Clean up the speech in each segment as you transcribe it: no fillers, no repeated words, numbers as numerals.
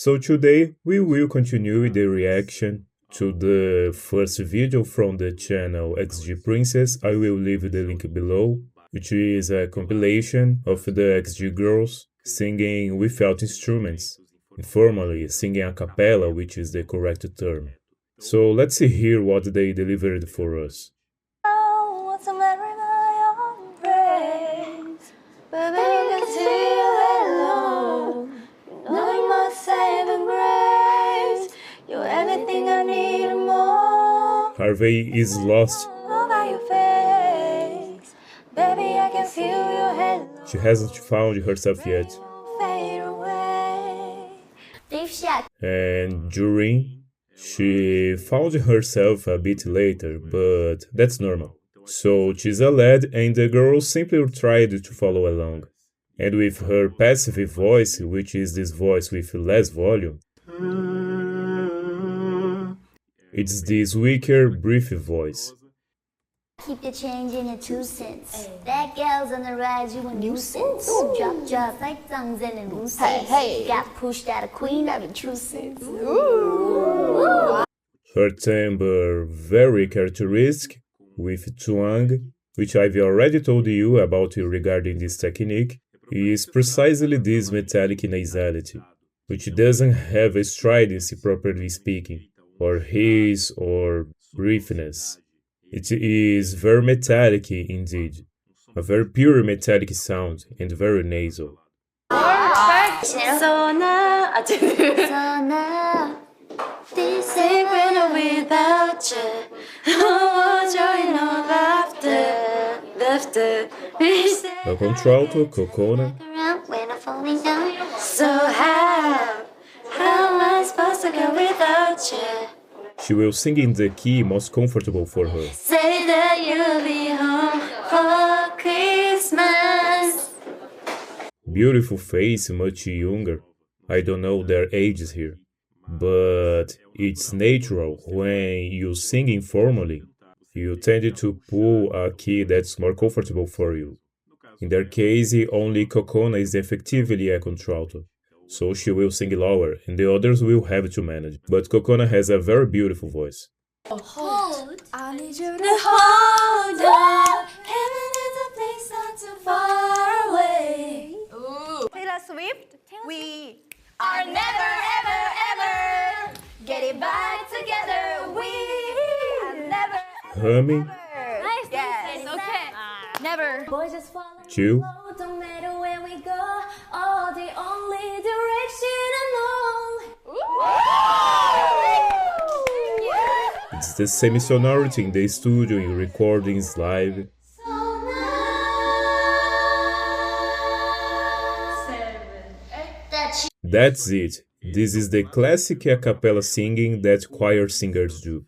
So today we will continue with the reaction to the first video from the channel XG Princess. I will leave the link below, which is a compilation of the XG girls singing without instruments, informally singing a cappella, which is the correct term. So let's see here what they delivered for us. Harvey is lost. She hasn't found herself yet. And Durin, she found herself a bit later, but that's normal. So she's a lad and the girl simply tried to follow along. And with her passive voice, which is this voice with less volume, it's this weaker, brief voice. Keep the change in your 2 cents. That gal's on the rise, you a nuisance. Drop like tongues and a loose hey. Got pushed out of queen out of true sense. Her timbre very characteristic, with twang, which I've already told you about regarding this technique, is precisely this metallic nasality, which doesn't have a stridency properly speaking, or hiss or briefiness. It is very metallic indeed, a very pure metallic sound and very nasal. So now, this ain't when without you. Oh, joy no laughter. A contralto, Cocona. When I'm falling down. So how am I supposed to go without you? She will sing in the key most comfortable for her. Say that you'll be home for Christmas. Beautiful face, much younger. I don't know their ages here. But it's natural when you sing informally. You tend to pull a key that's more comfortable for you. In their case, only Cocona is effectively a contralto. So she will sing lower, and the others will have to manage. But Cocona has a very beautiful voice. Hold, I need you to hold on. Heaven is a place not too far away. Taylor Swift, we Are never, ever, ever getting back together. We are never. Humming, Nice, yes. Okay. Never. Boys just follow. chill, No matter where we go, all the only direction I know. it's the same sonority in the studio, in recordings, live. That's it. This is the classic a cappella singing that choir singers do.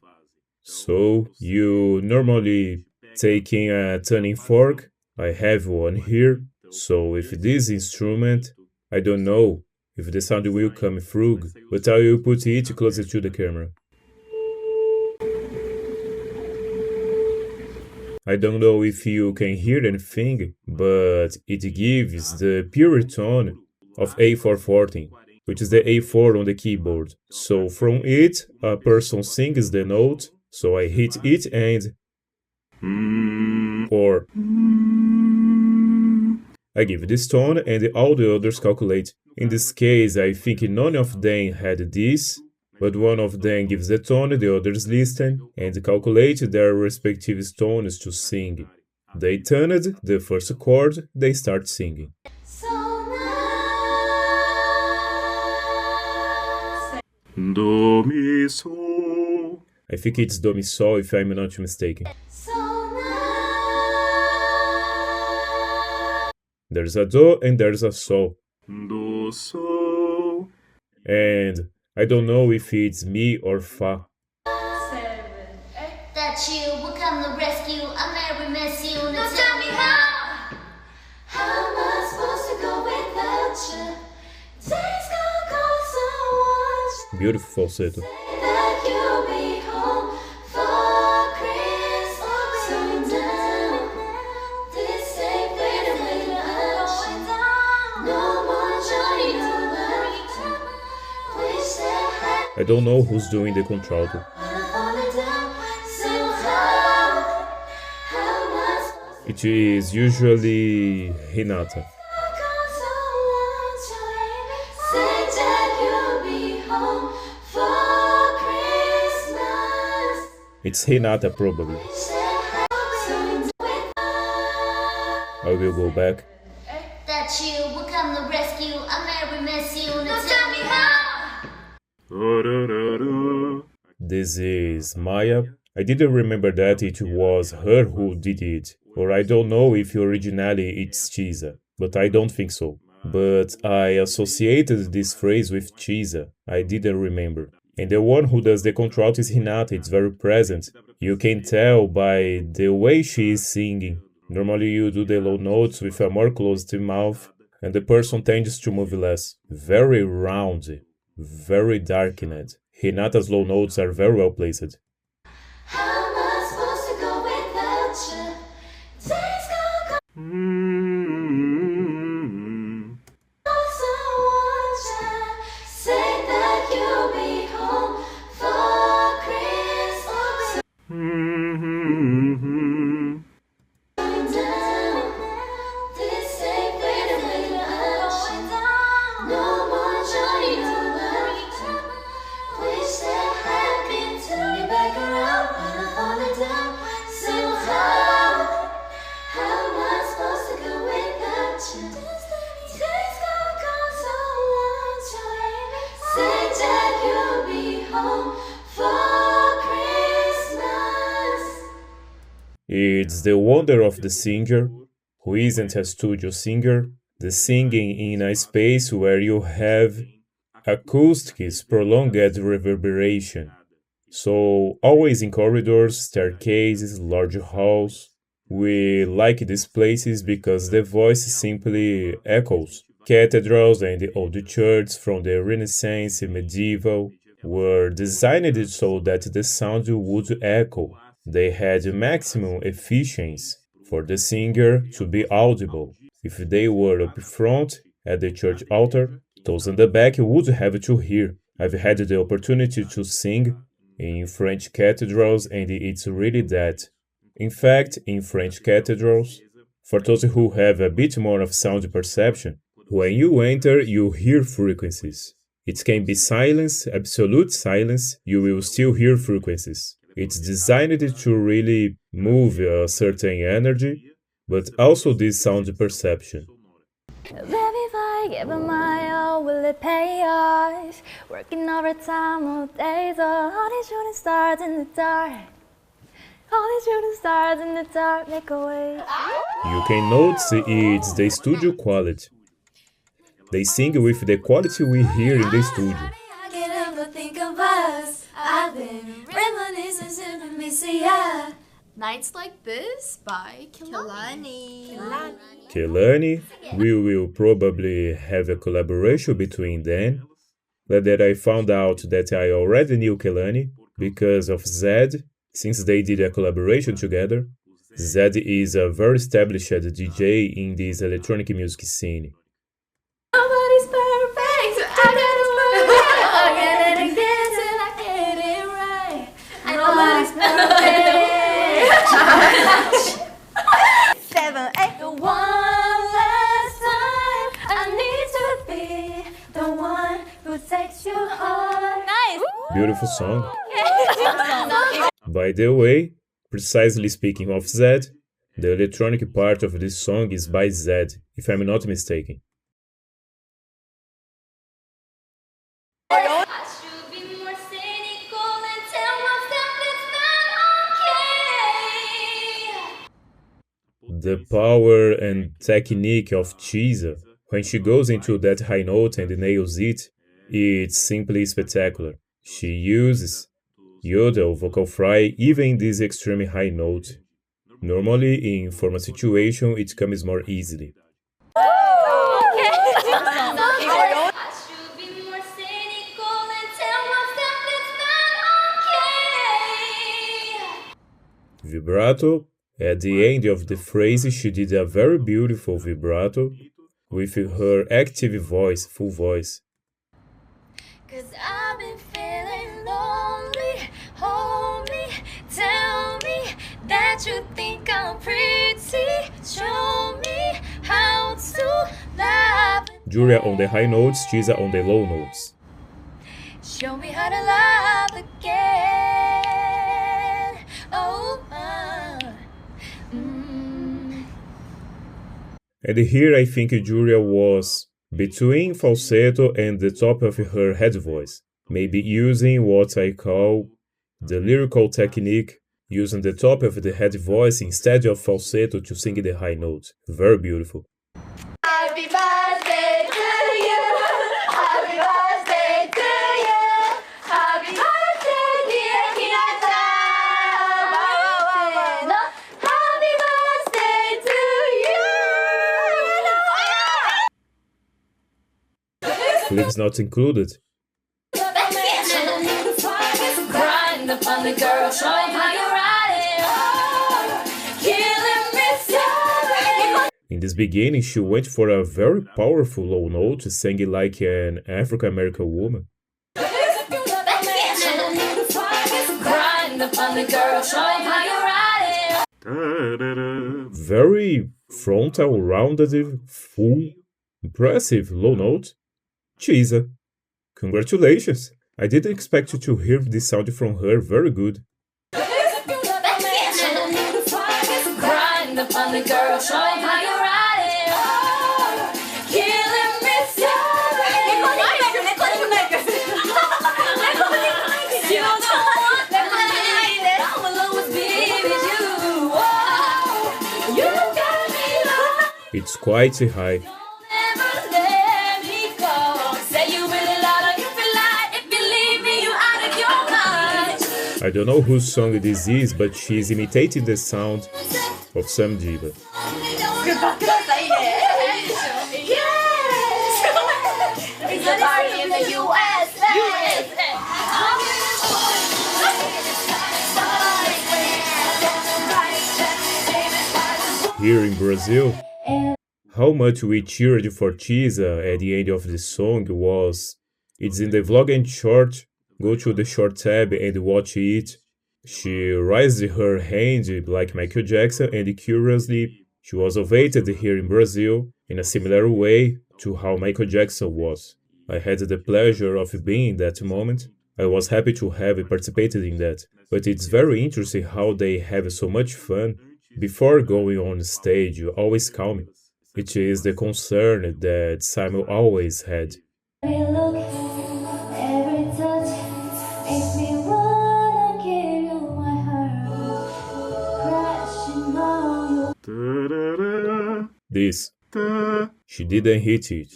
So, you normally taking a tuning fork. I have one here. So with this instrument, I don't know if the sound will come through, but I will put it closer to the camera. I don't know if you can hear anything, but it gives the pure tone of A414, which is the A4 on the keyboard. So from it, a person sings the note, so I hit it and... or... I give this tone and all the others calculate. In this case, I think none of them had this, but one of them gives the tone, the others listen and calculate their respective tones to sing. They tuned the first chord, they start singing. Do, mi, sol. I think it's do, mi, sol if I'm not mistaken. There's a do and there's a sol. Do, sol. And I don't know if it's mi or fa. That you will come to rescue. I never miss you. Now tell me how. How am I supposed to go without you? Days gonna go so much. Beautiful falsetto. Say that you'll be home for Christmas. Going down. This ain't waiting without you. No more joy, no more. I don't know who's doing the contralto. It is usually Renata. It's Renata probably. I will go back. That you will come to rescue. I never miss you. Now tell me how. Da-da-da-da. This is Maya. I didn't remember that it was her who did it, or I don't know if originally it's Chisa, but I don't think so. But I associated this phrase with Chisa. I didn't remember. And the one who does the contralto is Hinata. It's very present. You can tell by the way she is singing. Normally you do the low notes with a more closed mouth, and the person tends to move less. Very round, very darkened. Hinata's low notes are very well placed. How am I supposed to go without you? Days go Mm-hmm. so won't you say that you'll be home for Christmas? Mm-hmm. Going down this safe way to without you. No more joy, no laughter. Wish that had been turning back around when I'm falling down. So how am I supposed to go without you? Days gonna go so won't you say that you'll be home for Christmas? It's the wonder of the singer, who isn't a studio singer, the singing in a space where you have acoustics, prolonged reverberation. So, always in corridors, staircases, large halls. We like these places because the voice simply echoes. Cathedrals and the old churches from the Renaissance and medieval were designed so that the sound would echo. They had maximum efficiency for the singer to be audible. If they were up front at the church altar, those in the back would have to hear. I've had the opportunity to sing in French cathedrals, and it's really that. In fact, in French cathedrals, for those who have a bit more of sound perception, when you enter, you hear frequencies. It can be silence, absolute silence, you will still hear frequencies. It's designed to really move a certain energy, but also this sound perception. Baby, if I give it my all, will it pay off? Working overtime all day, so all these shooting stars in the dark. All these shooting stars in the dark make a way. You can notice it's the studio quality. They sing with the quality we hear in the studio. I can't help but think of us. I've been reminiscing since we miss ya. Nights Like This by Kilani. Kelani, we will probably have a collaboration between them. But that I found out that I already knew Kelani because of Zed, since they did a collaboration together. Zed is a very established DJ in this electronic music scene. Nobody's perfect, so I gotta work again and again till I get it right. Nobody's perfect. 7, 8. The one last time I need to be the one who takes you home. Nice. Beautiful song. By the way, precisely speaking of Zed, the electronic part of this song is by Zed, if I'm not mistaken. I should be more cynical and tell myself it's not okay. The power and technique of Chisa, when she goes into that high note and nails it, it's simply spectacular. She uses yodel, vocal fry, even in this extremely high note. Normally, in formal situation, it comes more easily. I should be more cynical and tell myself it's not okay. Vibrato. At the end of the phrase, she did a very beautiful vibrato with her active voice, full voice. 'Cause I've been feeling lonely. Hold me, tell me that you think I'm pretty. Show me how to love. Julia on the high notes, Chisa on the low notes. Show me how to love again. Oh, And here I think Julia was between falsetto and the top of her head voice, maybe using what I call the lyrical technique, using the top of the head voice instead of falsetto to sing the high notes. Very beautiful. Happy birthday to you. Happy birthday to you. Happy birthday, dear Hinata. Happy birthday to you. Lips not included. Grind upon the girl, showing how you ride it. Killing me softly. In this beginning, she went for a very powerful low note, singing like an African American woman. Grind upon the girl, showing how you ride it. Da-da-da. Very frontal, rounded, full, impressive low note. Chisa, congratulations! I didn't expect you to hear this sound from her. Very good. Grind upon the girl, showing how you ride it. Killing me softly. You don't want to hide it. I will always be with you. Oh, you got me lost. It's quite high. Never let me go. Say you really love her, you feel like if you leave me, you out of your mind. I don't know whose song this is, but she's imitating the sound of some diva. It's a party in the USA. Here in Brazil, how much we cheered for Chisa at the end of the song was... It's in the vlog and short. Go to the short tab and watch it. She raised her hand like Michael Jackson, and curiously, she was ovated here in Brazil in a similar way to how Michael Jackson was. I had the pleasure of being in that moment. I was happy to have participated in that. But it's very interesting how they have so much fun. Before going on stage, you always calm me. It is the concern that Simon always had. Every look, every touch makes me wanna give you my heart. Crashing on you, Da-da-da. This, Da. she didn't hit it.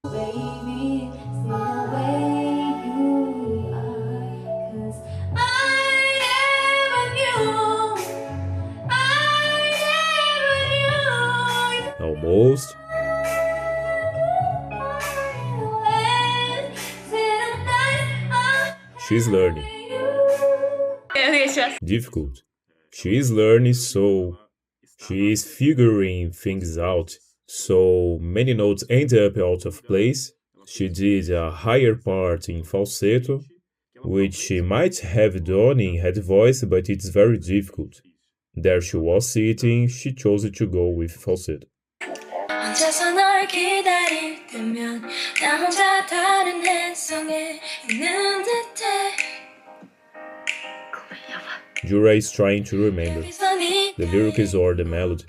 baby. Stay the way you are. 'Cause I never knew. I never knew. Almost. She's learning. Difficult. She is learning, so she is figuring things out. So many notes end up out of place. She did a higher part in falsetto, which she might have done in head voice, but it's very difficult. There she was sitting, she chose to go with falsetto. 혼자서 널 기다릴 때면 나 혼자 다른 햇성에 있는 듯해. Jura is trying to remember the lyrics or the melody.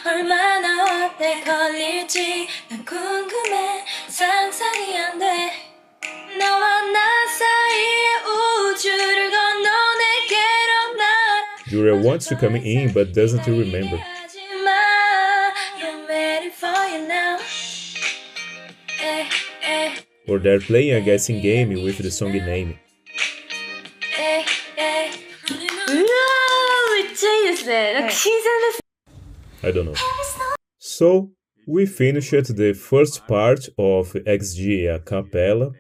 얼마나 오래 걸릴지 난 궁금해. 상상이 안 돼. 너와 나 사이의 우주를 건너 내게로 날아. Jura wants to come in but doesn't remember. I'm ready for you now. Or they're playing a guessing game with the song name. I don't know. So, we finished the first part of XG Acapella,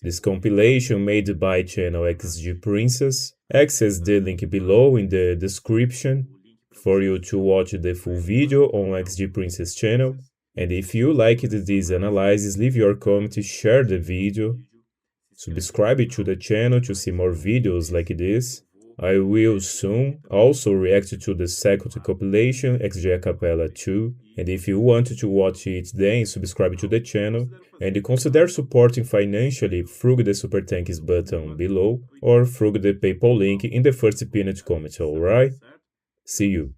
this compilation made by channel XG Princess. Access the link below in the description for you to watch the full video on XG Princess channel. And if you liked this analysis, leave your comment, share the video, Subscribe to the channel to see more videos like this. I will soon also react to the second compilation XG Acapella 2, and if you want to watch it then subscribe to the channel, and consider supporting financially through the Super Thanks button below or through the PayPal link in the first pinned comment, alright? See you!